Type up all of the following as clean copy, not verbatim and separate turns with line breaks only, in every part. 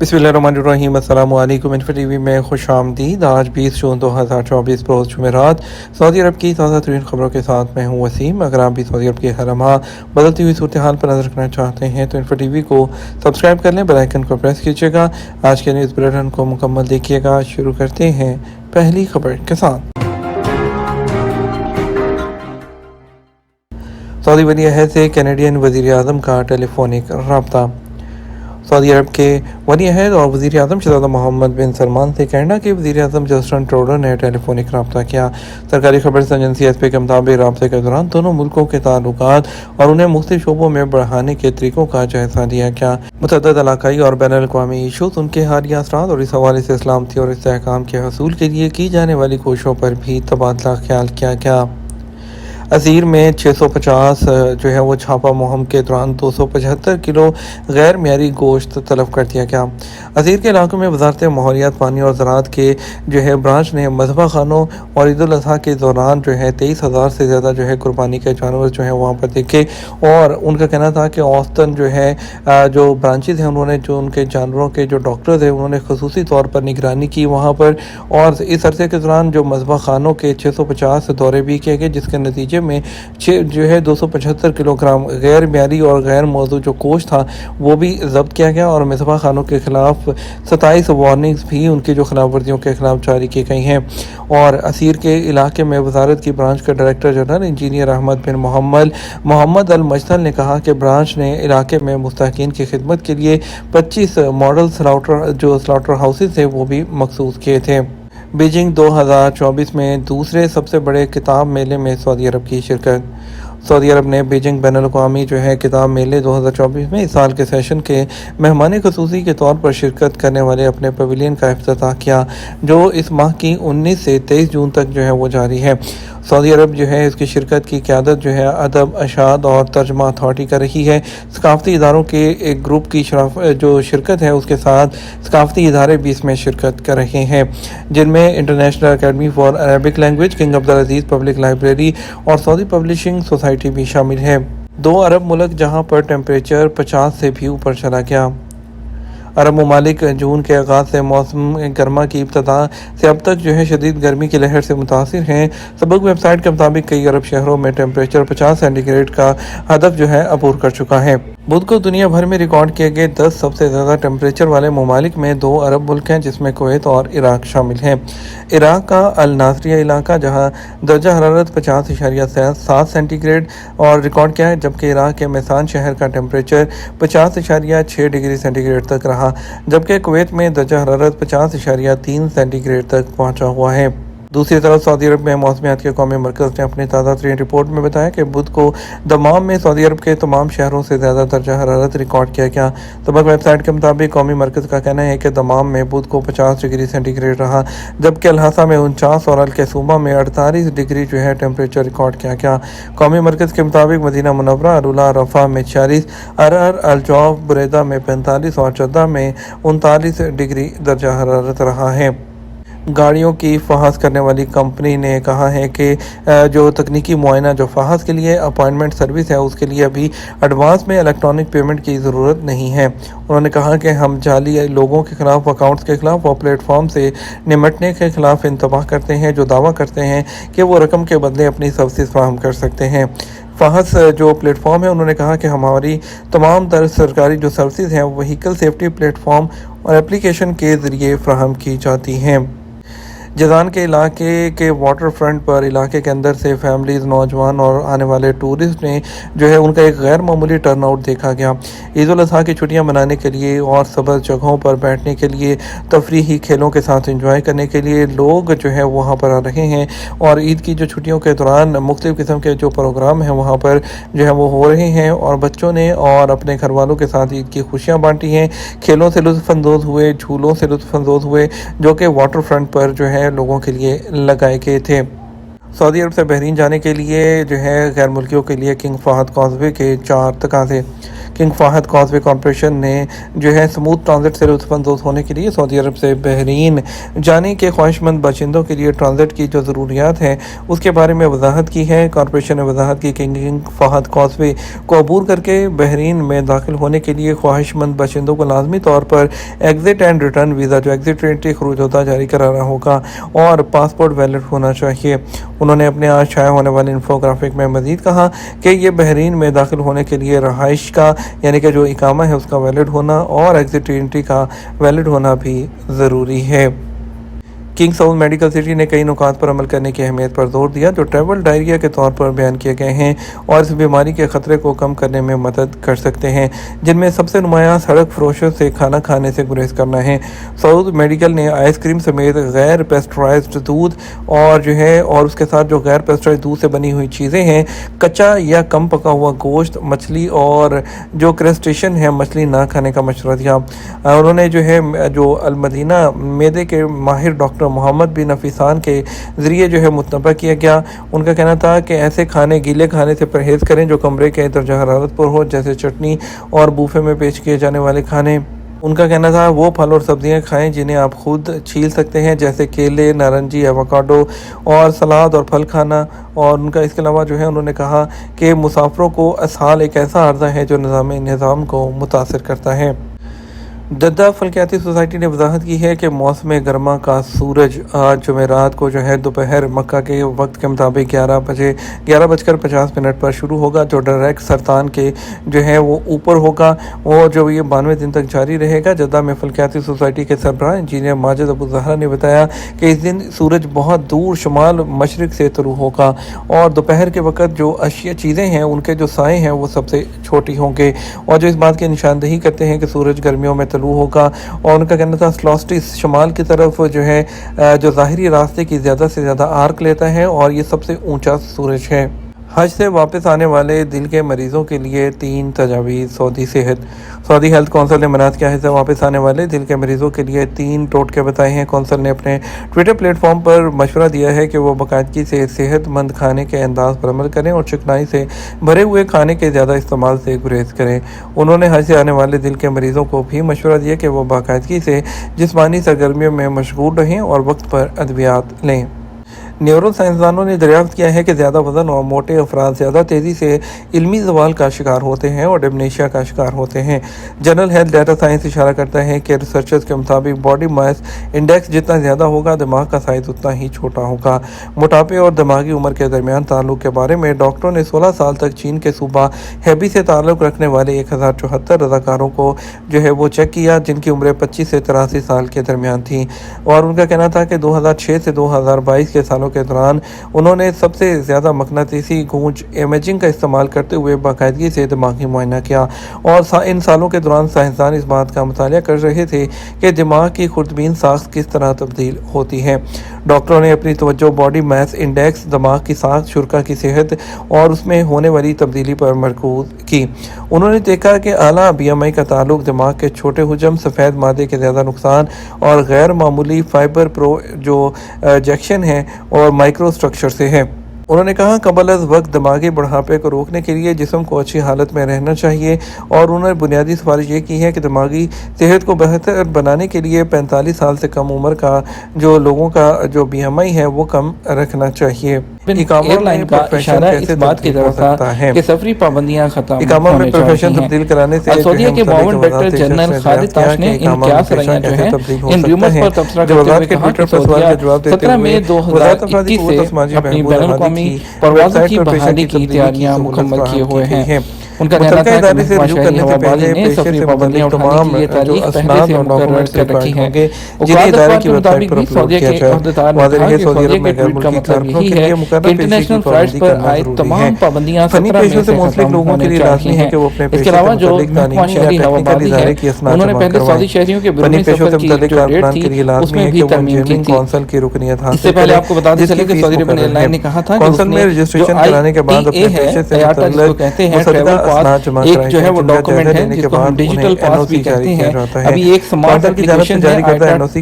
बिस्मिल्लाहिर्रहमानिर्रहीम। अस्सलामु अलैकुम। इन्फो टीवी में खुश आमदीद। आज 20 जून 2024 रोज़ जुमेरात सऊदी अरब की ताज़ा तरीन खबरों के साथ मैं हूँ वसीम। अगर आप भी सऊदी अरब की हर लम्हा बदलती हुई सूरत हाल पर नजर रखना चाहते हैं तो इन्फो टीवी को सब्सक्राइब कर लें, बेल आइकन को प्रेस कीजिएगा। आज के न्यूज़ बुलेटिन को मुकम्मल देखिएगा। शुरू करते हैं पहली खबर के साथ। सऊदी वली अहद से कैनेडियन वज़ीर आज़म का टेलीफोनिक रब्ता। सऊदी अरब के वली अहद और वज़ीर आज़म शहज़ादा मोहम्मद बिन सलमान से कनाडा के वज़ीर आज़म जस्टिन ट्रूडो ने टेलीफोनिक रब्ता किया। सरकारी खबर एजेंसी एएफपी के मुताबिक रब्ते के दौरान दोनों मुल्कों के ताल्लुकात और उन्हें मुख्तलिफ शोबों में बढ़ाने के तरीकों का जायजा लिया गया। मुतअद्दिद इलाकाई और बैनुल अक़वामी इशूज़, उनके हालिया असरात और इस हवाले से सलामती और इस्तेहकाम के हसूल के लिए की जाने वाली कोशिशों पर भी तबादला ख्याल किया गया। अज़ीर में 650 जो है वो छापा मुहिम के दौरान 275 किलो गैर मियारी गोश्त तलब कर दिया गया। अज़ीर के इलाकों में वजारत माहौलियात, पानी और ज़राअत के जो है ब्रांच ने मज़बा खानों और ईद उल अज़हा के दौरान जो है 23,000 से ज़्यादा जो है कुर्बानी के जानवर जो है वहाँ पर देखे। और उनका कहना था कि औसतन जो है जो ब्रांचेज़ हैं उन्होंने जो उनके जानवरों के जो डॉक्टर्स हैं उन्होंने खसूसी तौर पर निगरानी की वहाँ पर। और इस अरसे के दौरान जो मज़बा खानों के 650 दौरे भी किए गए, जिसके नतीजे में जो है 275 किलोग्राम गैर म्यारी और गैर मौजू जो गोश्त था वो भी जब्त किया गया। और मज़बा खानों के खिलाफ 27 वार्निंग्स भी उनकी जो खिलाफ वर्जियों के खिलाफ जारी की गई हैं। और असीर के इलाके में वजारत की ब्रांच के डायरेक्टर जनरल इंजीनियर अहमद बिन मोहम्मद अल मजदल ने कहा कि ब्रांच ने इलाके में मुस्तहिकीन की खिदमत के लिए 25 मॉडल स्लाउटर हाउसेज थे वो भी मखसूस किए थे। बीजिंग 2024 में दूसरे सबसे बड़े किताब मेले में सऊदी अरब की शिरकत। सऊदी अरब ने बीजिंग बैनुल अक़वामी जो है किताब मेले 2024 में इस साल के सेशन के मेहमान ख़ुसूसी के तौर पर शिरकत करने वाले अपने पवेलियन का इफ्तिताह किया, जो इस माह की 19 से 23 जून तक जो है वो जारी है। सऊदी अरब जो है इसकी शिरकत की क़यादत जो है अदब, अशाद और तर्जमा अथॉरिटी कर रही है। सकाफ़ती इदारों के एक ग्रुप की जो शिरकत है उसके साथ सकाफ़ती इदारे भी इसमें शिरकत कर रहे हैं, जिनमें international academy for Arabic language, king Abdul Aziz public library और सऊदी पब्लिशिंग सोसाइटी भी शामिल है। 2 अरब मुल्क जहां पर टेम्परेचर 50 से भी ऊपर चला गया। अरब ममालिक जून के आगाज़ से मौसम गर्मा की इब्तदा से अब तक जो है शदीद गर्मी की लहर से मुतासिर हैं। सबक वेबसाइट के मुताबिक कई अरब शहरों में टेम्परेचर 50 सेंटीग्रेड का हदफ जो है अबूर कर चुका है। बुध को दुनिया भर में रिकॉर्ड किए गए 10 सबसे ज़्यादा टेम्परेचर वाले ममालिक में 2 अरब मुल्क हैं, जिसमें कुवैत और इराक शामिल हैं। इराक का अल नासरिया इलाका जहाँ दर्जा हरारत 50.7 सेंटीग्रेड और रिकॉर्ड किया है, जबकि इराक के मैसान शहर का टेम्परेचर 50.6 डिग्री सेंटीग्रेड तक रहा, जबकि कुवैत में दर्जा हरारत 50.3 सेंटीग्रेड तक पहुंचा हुआ है। दूसरी तरफ सऊदी अरब में मौसमियात के कौमी मरकज़ ने अपनी ताज़ा तरीन रिपोर्ट में बताया कि बुध को दमाम में सऊदी अरब के तमाम शहरों से ज़्यादा दर्जा हरारत रिकॉर्ड किया गया। तबक वेबसाइट के मुताबिक कौमी मरकज़ का कहना है कि दमाम में बुध को 50 डिग्री सेंटीग्रेड रहा, जबकि अल-हासा में 49 और अल-कैसूमा में 48 डिग्री जो है टेम्परेचर रिकॉर्ड किया गया। कौमी मरकज़ के मुताबिक मदीना मुनव्वरा, अल-उला, रफ़ा में 46, अरअर, अल-जौफ, बुरैदा में 45 और जद्दा में 39 डिग्री दर्जा हरारत रहा है। गाड़ियों की फहास करने वाली कंपनी ने कहा है कि जो तकनीकी मुआयना जो फहास के लिए अपॉइंटमेंट सर्विस है उसके लिए अभी एडवांस में इलेक्ट्रॉनिक पेमेंट की ज़रूरत नहीं है। उन्होंने कहा कि हम जाली लोगों के खिलाफ, अकाउंट्स के खिलाफ और प्लेटफॉर्म से निमटने के खिलाफ इंतबाह करते हैं जो दावा करते हैं कि वो रकम के बदले अपनी सर्विस फराहम कर सकते हैं। फहस जो प्लेटफॉर्म है, उन्होंने कहा कि हमारी तमाम तर सरकारी जो सर्विसेज हैं व्हीकल सेफ्टी प्लेटफॉर्म और एप्लीकेशन के ज़रिए फराहम की जाती हैं। जज़ान के इलाके के वाटर फ्रंट पर इलाके के अंदर से फैमिलीज़, नौजवान और आने वाले टूरिस्ट ने जो है उनका एक गैर मामूली टर्नआउट देखा गया। ईद उल अज़हा की छुट्टियां मनाने के लिए और सबज जगहों पर बैठने के लिए, तफरीही खेलों के साथ इंजॉय करने के लिए लोग जो है वहाँ पर आ रहे हैं। और ईद की जो छुट्टियों के दौरान मुख्तलिफ़ किस्म के जो प्रोग्राम हैं वहाँ पर जो है वो हो रहे हैं और बच्चों ने और अपने घर वालों के साथ ईद की खुशियाँ बांटी हैं। खेलों से लुत्फ़अंदोज़ हुए, झूलों से लुत्फ़अंदोज़ हुए, जो कि वाटर फ्रंट पर जो है लोगों के लिए लगाए गए थे। सऊदी अरब से बहरीन जाने के लिए जो है गैर मुल्कियों के लिए किंग फहद कॉजवे के 4 तकाज़े। کنگ فہد کازوے کارپوریشن نے جو ہے سموتھ ٹرانزٹ سے لطف اندوز ہونے کے لیے سعودی عرب سے بحرین جانے کے خواہش مند باشندوں کے لیے ٹرانزٹ کی جو ضروریات ہیں اس کے بارے میں وضاحت کی ہے۔ کارپوریشن نے وضاحت کی کہ کنگ فہد کازوے کو عبور کر کے بحرین میں داخل ہونے کے لیے خواہش مند باشندوں کو لازمی طور پر ایگزٹ اینڈ ریٹرن ویزا جو ایگزٹ انٹری خروج ہوتا جاری کرانا ہوگا اور پاسپورٹ ویلڈ ہونا چاہیے۔ انہوں نے اپنے آج شائع ہونے والے انفوگرافک میں مزید کہا کہ یہ بحرین میں داخل ہونے کے لیے رہائش کا یعنی کہ جو اقامہ ہے اس کا ویلڈ ہونا اور ایگزٹ انٹری کا ویلڈ ہونا بھی ضروری ہے۔ کنگ سعود میڈیکل سٹی نے کئی نکات پر عمل کرنے کی اہمیت پر زور دیا جو ٹریول ڈائریا کے طور پر بیان کیے گئے ہیں اور اس بیماری کے خطرے کو کم کرنے میں مدد کر سکتے ہیں، جن میں سب سے نمایاں سڑک فروشوں سے کھانا کھانے سے گریز کرنا ہے۔ سعود میڈیکل نے آئس کریم سمیت غیر پیسچرائزڈ دودھ اور اس کے ساتھ جو غیر پیسچرائزڈ دودھ سے بنی ہوئی چیزیں ہیں، کچا یا کم پکا ہوا گوشت، مچھلی اور جو کرسٹیشن ہے مچھلی نہ کھانے کا مشورہ دیا۔ انہوں نے جو المدینہ معدے کے ماہر ڈاکٹر محمد بن نفیسان کے ذریعے متنبہ کیا گیا۔ ان کا کہنا تھا کہ ایسے گیلے کھانے سے پرہیز کریں جو کمرے کے درجہ حرارت پر ہو، جیسے چٹنی اور بوفے میں پیش کیے جانے والے کھانے۔ ان کا کہنا تھا وہ پھل اور سبزیاں کھائیں جنہیں آپ خود چھیل سکتے ہیں، جیسے کیلے، نارنجی، ایووکاڈو اور سلاد اور پھل کھانا۔ اور اس کے علاوہ انہوں نے کہا کہ مسافروں کو اسہال ایک ایسا عرضہ ہے جو نظام کو متاثر کرتا ہے۔ جدہ فلکیاتی سوسائٹی نے وضاحت کی ہے کہ موسم گرما کا سورج آج جمعرات کو دوپہر مکہ کے وقت کے مطابق 11:50 پر شروع ہوگا، جو ڈائریکٹ سرطان کے وہ اوپر ہوگا اور جو یہ 92 دن تک جاری رہے گا۔ جدہ میں فلکیاتی سوسائٹی کے سربراہ انجینئر ماجد ابو زہرا نے بتایا کہ اس دن سورج بہت دور شمال مشرق سے طلوع ہوگا اور دوپہر کے وقت جو اشیاء چیزیں ہیں ان کے جو سائے ہیں وہ سب سے چھوٹی ہوں گے، اور جو اس بات کی نشاندہی کرتے ہیں کہ سورج گرمیوں میں طلوع ہوگا۔ اور ان کا کہنا تھا سلوسٹس شمال کی طرف جو ظاہری راستے کی زیادہ سے زیادہ آرک لیتا ہے اور یہ سب سے اونچا سورج ہے۔ حج سے واپس آنے والے دل کے مریضوں کے لیے 3 تجاویز۔ سعودی ہیلتھ کونسل نے منعقد کیا حج سے واپس آنے والے دل کے مریضوں کے لیے 3 ٹوٹکے بتائے ہیں۔ کونسل نے اپنے ٹویٹر پلیٹ فارم پر مشورہ دیا ہے کہ وہ باقاعدگی سے صحت مند کھانے کے انداز پر عمل کریں اور چکنائی سے بھرے ہوئے کھانے کے زیادہ استعمال سے گریز کریں۔ انہوں نے حج سے آنے والے دل کے مریضوں کو بھی مشورہ دیا کہ وہ باقاعدگی سے جسمانی سرگرمیوں میں مشغول رہیں اور وقت پر ادویات لیں۔ نیورو سائنسدانوں نے دریافت کیا ہے کہ زیادہ وزن اور موٹے افراد زیادہ تیزی سے علمی زوال کا شکار ہوتے ہیں اور ڈیمنیشیا کا شکار ہوتے ہیں۔ جنرل ہیلتھ ڈیٹا سائنس اشارہ کرتا ہے کہ ریسرچرز کے مطابق باڈی ماس انڈیکس جتنا زیادہ ہوگا دماغ کا سائز اتنا ہی چھوٹا ہوگا۔ موٹاپے اور دماغی عمر کے درمیان تعلق کے بارے میں ڈاکٹروں نے 16 سال تک چین کے صوبہ ہیبی سے تعلق رکھنے والے 1074 رضاکاروں کو وہ چیک کیا جن کی عمریں 25 سے 83 سال کے درمیان تھیں، اور ان کا کہنا تھا کہ 2006 سے 2022 کے سالوں کے دوران انہوں نے سب سے زیادہ مقناطیسی گونج امیجنگ کا استعمال کرتے ہوئے باقاعدگی سے دماغی معائنہ کیا، اور ان سالوں کے دوران سائنسدان اس بات کا مطالعہ کر رہے تھے کہ دماغ کی خوردبین ساخت کس طرح تبدیل ہوتی ہے۔ ڈاکٹروں نے اپنی توجہ باڈی ماس انڈیکس، دماغ کی ساخت، شرکا کی صحت اور اس میں ہونے والی تبدیلی پر مرکوز کی۔ انہوں نے دیکھا کہ اعلیٰ BMI کا تعلق دماغ کے چھوٹے حجم، سفید مادے کے زیادہ نقصان اور غیر معمولی فائبر پروجیکشن ہے اور مائکرو اسٹرکچر سے ہے۔ انہوں نے کہا قبل از وقت دماغی بڑھاپے کو روکنے کے لیے جسم کو اچھی حالت میں رہنا چاہیے، اور انہوں نے بنیادی سفارش یہ کی ہے کہ دماغی صحت کو بہتر بنانے کے لیے 45 سال سے کم عمر کا لوگوں کا BMI ہے وہ کم رکھنا چاہیے۔
ایئر لائن کا اشارہ اس بات کی طرف تھا کہ سفری پابندیاں ختم ہونے چاہیے۔ سعودیہ کے معاون ڈائریکٹر جنرل خالد تاش نے ان قیاس رائیاں ان ریومرز پر تبصرہ کرتے ہوئے کہا کہ سعودیہ 17 مئی 2021 سے اپنی بین الاقوامی پروازوں کی بحالی کی تیاریاں مکمل کیے ہوئے ہیں۔ ان کا کہنا تھا کہ محکمہ ہوا بازی نے سفری پابندیاں اٹھانے کی یہ تاریخ پہلے سے مقرر کر رکھی ہے۔ وکالت اخبار کے مطابق بھی سعودیہ کے عہدیدار نے کہا کہ سعودیہ کے ٹویٹ کا مطلب یہی ہے کہ انٹرنیشنل فلائٹس پر عائد تمام پابندیاں 17 مئی سے ختم ہونے چاہیے ہیں۔ اس کے علاوہ جو محکمہ شہری ہوا بازی ہے انہوں نے پہلے سعودی شہریوں کے بیرونی سفر کی جو ڈیٹ تھی اس میں بھی ترمیم کی تھی۔ اس سے پہلے آپ کو بتا دیں چلے کہ سعودی عربین ایئر لائن نے کہا تھا کہ اس نے جو IATA ہے IATA جس کو کہتے ہیں ٹریول पास एक जो है वो डॉक्यूमेंट है जिसको हम डिजिटल पास भी कहते हैं। अभी एक स्मार्ट एप्लीकेशन है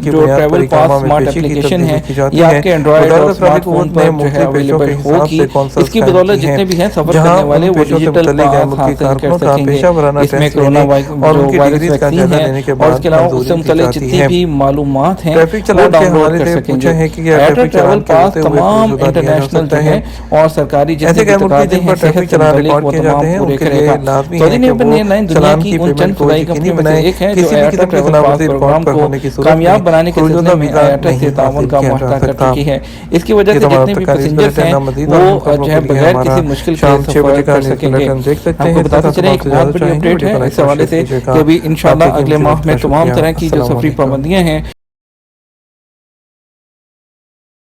जो ट्रैवल पास स्मार्ट एप्लीकेशन है, ये आपके एंड्रॉइड और स्मार्टफोन पर जो है अवेलेबल होगी। इसकी बदौलत जितने भी हैं सफर करने वाले वो डिजिटल पास हासिल कर सकेंगे। इसमें कोरोना वायरस वैक्सीन है और इसके अलावा उससे मुताल्लिक जितनी भी मालूमात हैं वो डाउनलोड कर सकेंगे। एयरटेल ट्रैवल पास तमाम इंटरनेशनल जो है और सरकारी जितने भी तकाज़े हैं सेहत से मुताल्लिक वो तमाम पूरे करेगा। सऊदी अरब ने नई दुनिया की उन चंद फज़ाई कंपनियों में से एक है जो एयरटेल ट्रैवल पास प्रोग्राम को कामयाब बनाने के सिलसिले में एयरटेल से ताउन का मुआहदा कर चुकी है। इसकी वजह से जितने भी पैसेंजर्स हैं वो जो है बगैर किसी मुश्किल के सफर कर सकेंगे। आपको बताते चलें एक बहुत बड़ी अपडेट है इस हवाले से कि अभी इंशाल्लाह अगले माह में तमाम तरह की जो सफरी पाबंदियां हैं